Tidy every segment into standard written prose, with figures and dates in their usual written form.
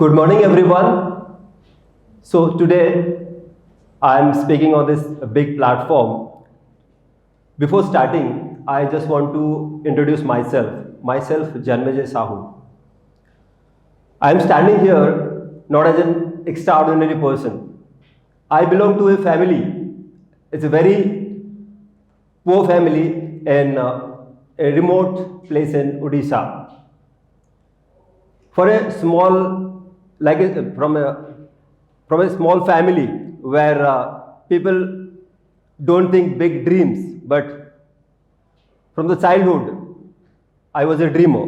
Good morning, everyone. So today I am speaking on this big platform. Before starting, I just want to introduce myself. Myself, Janmejay Sahu. I am standing here not as an extraordinary person. I belong to a family. It's a very poor family in a remote place in Odisha. For a small from a small family where people don't think big dreams, but from the childhood, I was a dreamer.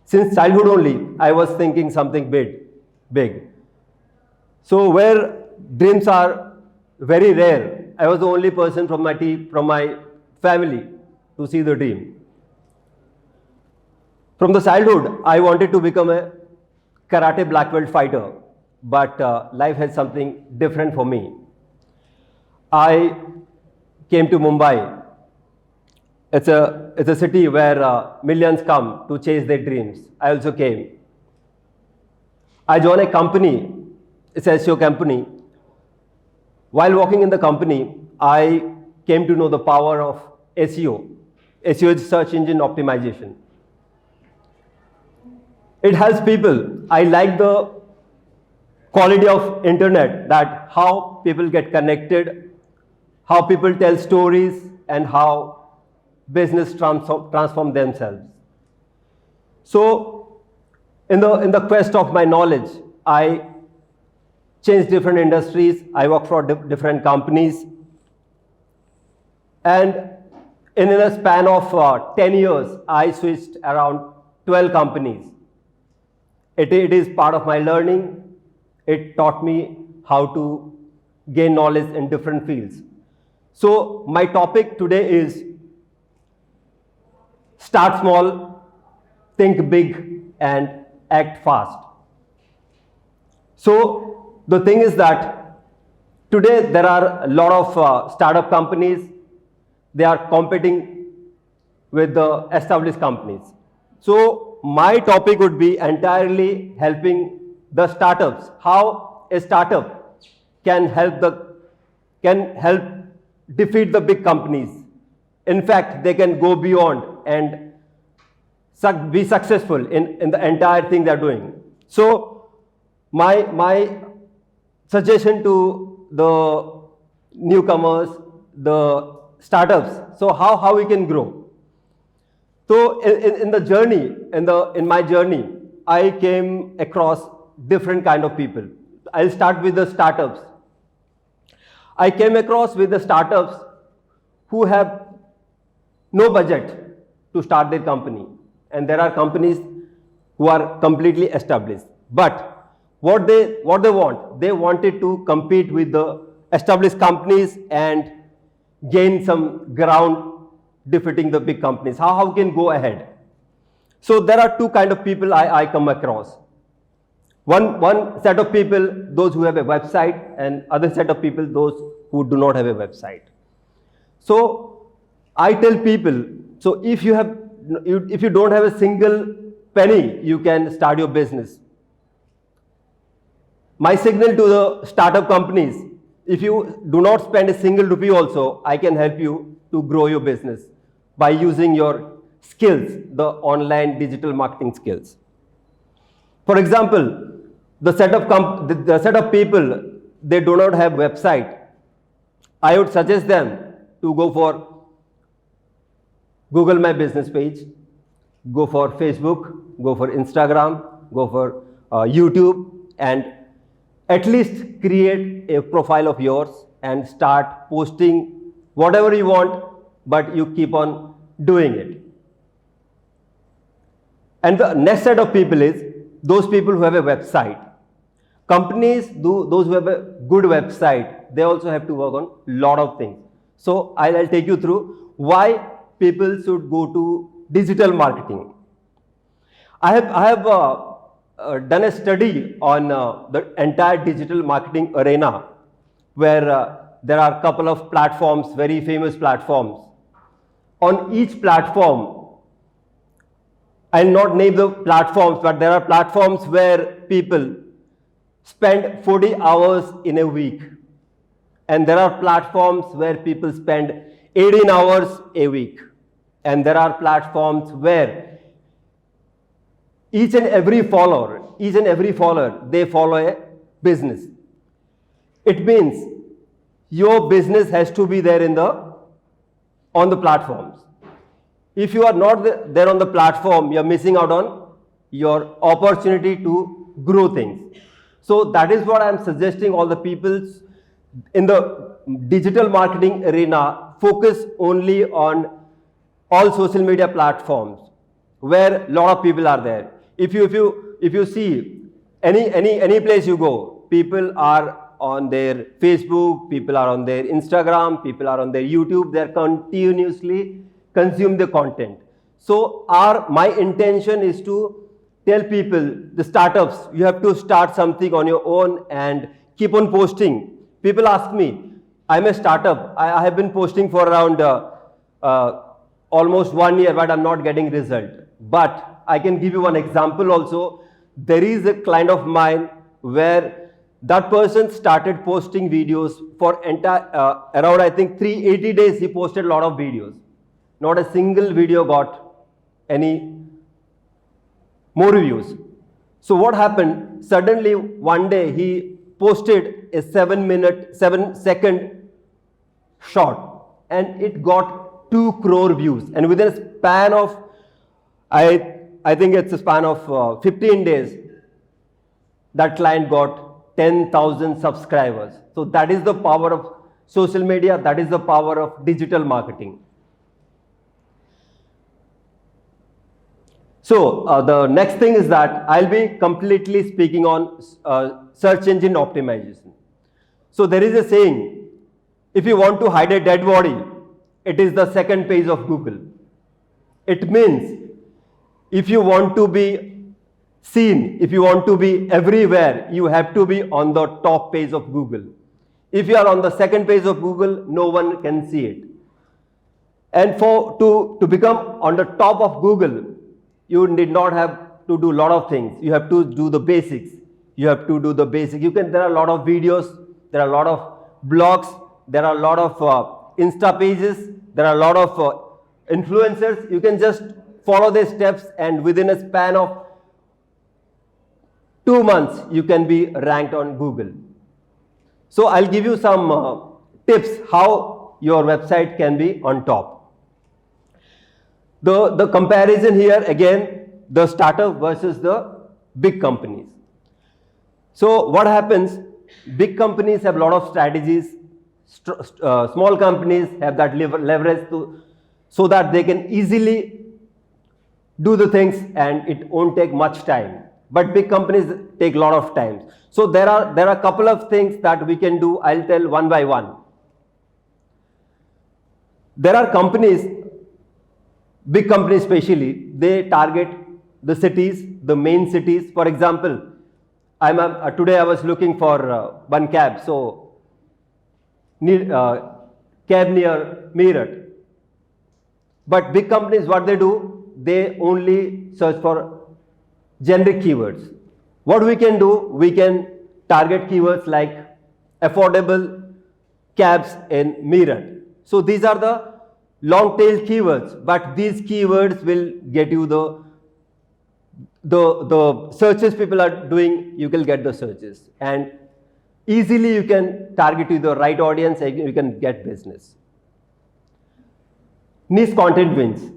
Since childhood only, I was thinking something big. So where dreams are very rare, I was the only person from my family to see the dream. From the childhood, I wanted to become a karate black belt fighter, but life had something different for me. I came to Mumbai. It's a city where millions come to chase their dreams. I also came. I joined a company, it's an SEO company. While working in the company, I came to know the power of SEO. SEO is search engine optimization. It helps people. I like the quality of internet, that how people get connected, how people tell stories, and how business transform themselves. So in the quest of my knowledge, I changed different industries. I worked for different companies. And in a span of 10 years, I switched around 12 companies. It is part of my learning. It taught me how to gain knowledge in different fields. So my topic today is start small, think big, and act fast. So the thing is that today there are a lot of startup companies. They are competing with the established companies. So my topic would be entirely helping the startups. How a startup can help defeat the big companies. In fact, they can go beyond and be successful in the entire thing they're doing. So my suggestion to the newcomers, the startups, so how we can grow. So in my journey, I came across different kind of people. I'll start with the startups. I came across with the startups who have no budget to start their company. And there are companies who are completely established. But what they want, they wanted to compete with the established companies and gain some ground defeating the big companies. How can go ahead? So there are two kind of people I come across. One set of people, those who have a website, and other set of people, those who do not have a website. So I tell people, so if you don't have a single penny, you can start your business. My signal to the startup companies, if you do not spend a single rupee also, I can help you to grow your business by using your skills, the online digital marketing skills. For example, the set of people, they do not have website. I would suggest them to go for Google My Business page, go for Facebook, go for Instagram, go for YouTube, and at least create a profile of yours and start posting whatever you want, but you keep on doing it. And the next set of people is those people who have a website. Companies, those who have a good website, they also have to work on a lot of things. So I'll take you through why people should go to digital marketing. I have done a study on the entire digital marketing arena, where there are a couple of platforms, very famous platforms. On each platform, I'll not name the platforms, but there are platforms where people spend 40 hours in a week. And there are platforms where people spend 18 hours a week. And there are platforms where each and every follower, they follow a business. It means your business has to be there on the platforms. If you are not there on the platform, you're missing out on your opportunity to grow things. So that is what I'm suggesting all the people in the digital marketing arena, focus only on all social media platforms where a lot of people are there. If you see any place you go, people are on their Facebook, people are on their Instagram, people are on their YouTube, they're continuously consume the content. So my intention is to tell people, the startups, you have to start something on your own and keep on posting. People ask me, I'm a startup, I have been posting for around almost 1 year, but I'm not getting result. But I can give you one example also. There is a client of mine where that person started posting videos for around I think 380 days. He posted a lot of videos. Not a single video got any more views. So what happened? Suddenly one day he posted a 7-second short and it got 2 crore views. And within a span of, I think it's a span of 15 days, that client got 10,000 subscribers. So that is the power of social media. That is the power of digital marketing. So the next thing is that I'll be completely speaking on search engine optimization. So there is a saying, if you want to hide a dead body, it is the second page of Google. It means if you want to be seen, if you want to be everywhere, you have to be on the top page of Google. If you are on the second page of Google, no one can see it. And to become on the top of Google, you did not have to do a lot of things. You have to do the basics. There are a lot of videos, there are a lot of blogs, there are a lot of Insta pages, there are a lot of influencers. You can just follow the steps and within a span of 2 months, you can be ranked on Google. So I'll give you some tips how your website can be on top. The comparison here, again, the startup versus the big companies. So what happens, big companies have a lot of strategies, small companies have that leverage so that they can easily do the things and it won't take much time. But big companies take a lot of time. So there are a couple of things that we can do. I'll tell one by one. There are companies, big companies especially, they target the cities, the main cities. For example, today I was looking for one cab, so cab near Meerut. But big companies, what they do, they only search for generic keywords. What we can do, we can target keywords like affordable cabs in Meerut. So these are the long tail keywords, but these keywords will get you the searches people are doing, you will get the searches. And easily you can target to the right audience and you can get business. Niche content wins.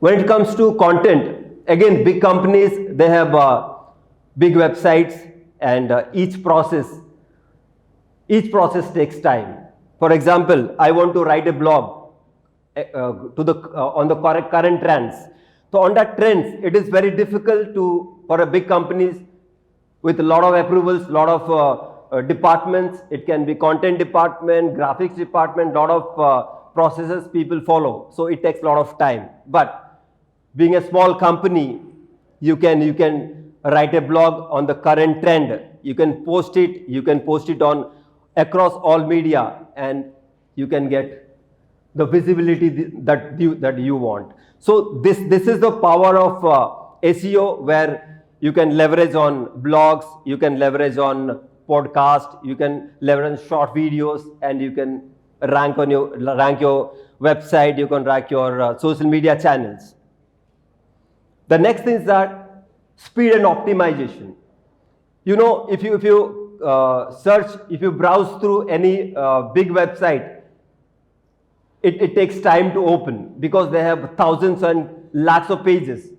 When it comes to content, again, big companies, they have big websites and each process takes time. For example, I want to write a blog on the current trends. So on that trends, it is very difficult for a big companies with a lot of approvals, lot of departments. It can be content department, graphics department, lot of processes people follow. So it takes a lot of time. But being a small company, you can write a blog on the current trend. You can post it on across all media, and you can get the visibility that you want. So this is the power of SEO, where you can leverage on blogs, you can leverage on podcast, you can leverage on short videos, and you can rank your website, you can rank your social media channels. The next thing is that speed and optimization. You know, if you search, if you browse through any big website, it takes time to open because they have thousands and lakhs of pages.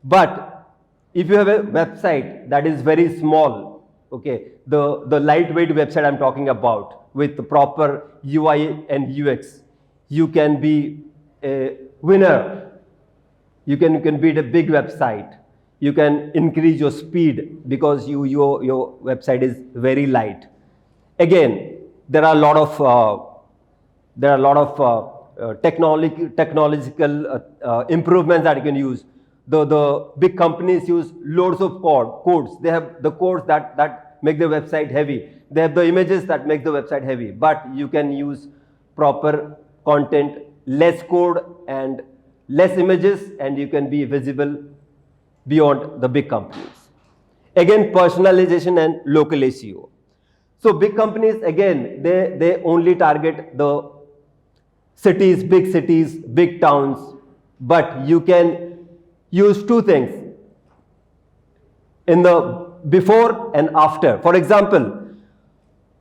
But if you have a website that is very small, okay, the lightweight website I'm talking about with the proper UI and UX, you can be a winner. You can build a big website. You can increase your speed because your website is very light. Again, there are a lot of technological improvements that you can use. The big companies use loads of codes. They have the codes that make the website heavy. They have the images that make the website heavy. But you can use proper content, less code and less images, and you can be visible beyond the big companies. Again, personalization and local SEO. So big companies, again, they only target the cities, big towns, but you can use two things in the before and after. For example,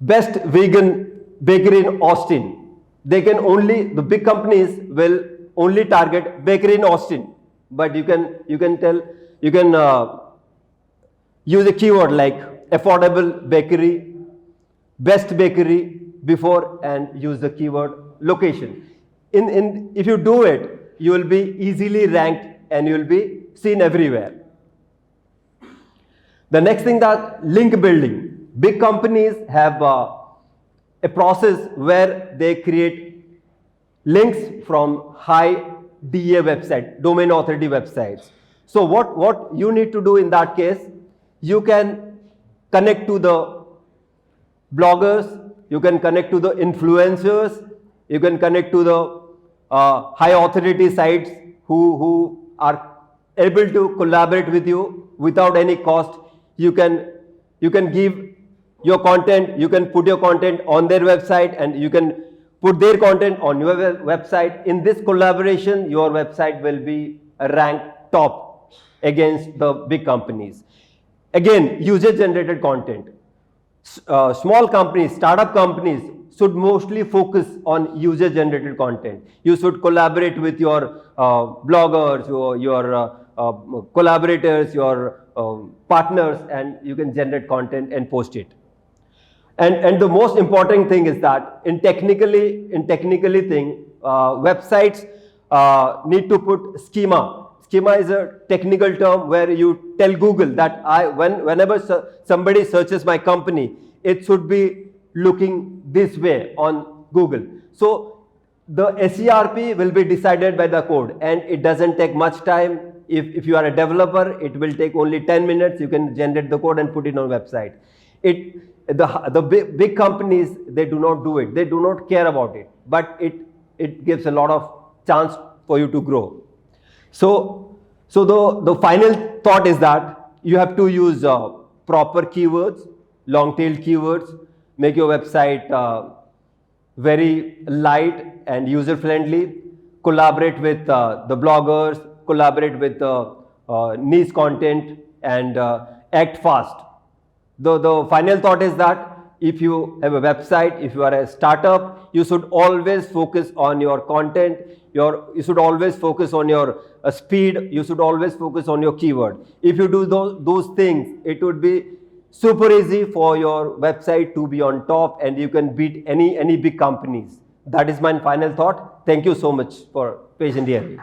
best vegan bakery in Austin. The big companies will only target bakery in Austin, but you can use a keyword like affordable bakery, best bakery before, and use the keyword location. If you do it, you will be easily ranked and you will be seen everywhere. The next thing, that link building. Big companies have a process where they create links from high DA website, domain authority websites. So what you need to do in that case, you can connect to the bloggers, you can connect to the influencers, you can connect to the high authority sites who are able to collaborate with you without any cost. You can give your content, you can put your content on their website, and you can put their content on your website. In this collaboration, your website will be ranked top against the big companies. Again, user-generated content. Small companies, startup companies should mostly focus on user-generated content. You should collaborate with your bloggers, your collaborators, your partners, and you can generate content and post it. And the most important thing is that in technically thing, websites need to put schema. Schema is a technical term where you tell Google that whenever somebody searches my company, it should be looking this way on Google. So the SERP will be decided by the code, and it doesn't take much time. If you are a developer, it will take only 10 minutes. You can generate the code and put it on website. The big companies, they do not do it. They do not care about it, but it gives a lot of chance for you to grow. So the final thought is that you have to use proper keywords, long-tailed keywords, make your website very light and user-friendly, collaborate with the bloggers, collaborate with the niche content, and act fast. The final thought is that if you have a website, if you are a startup, you should always focus on your content, you should always focus on your speed, you should always focus on your keyword. If you do those things, it would be super easy for your website to be on top, and you can beat any big companies. That is my final thought. Thank you so much for patiently hearing.